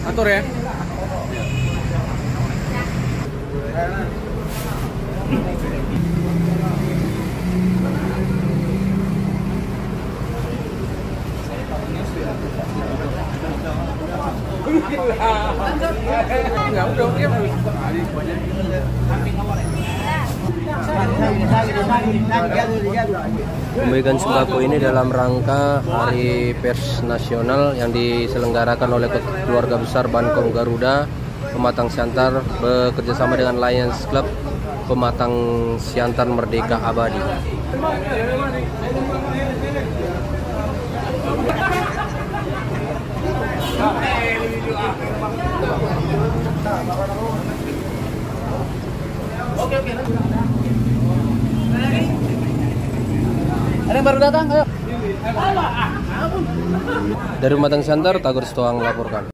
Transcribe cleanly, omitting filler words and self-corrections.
Atur ya. Enggak, udah dia Pembagian sembako ini dalam rangka Hari Pers Nasional yang diselenggarakan oleh Keluarga Besar Bankom Garuda Pematang Siantar bekerjasama dengan Lions Club Pematang Siantar Merdeka Abadi. Ada yang baru datang, ayo. Dari Pematang Siantar, Tagor Stoang melaporkan.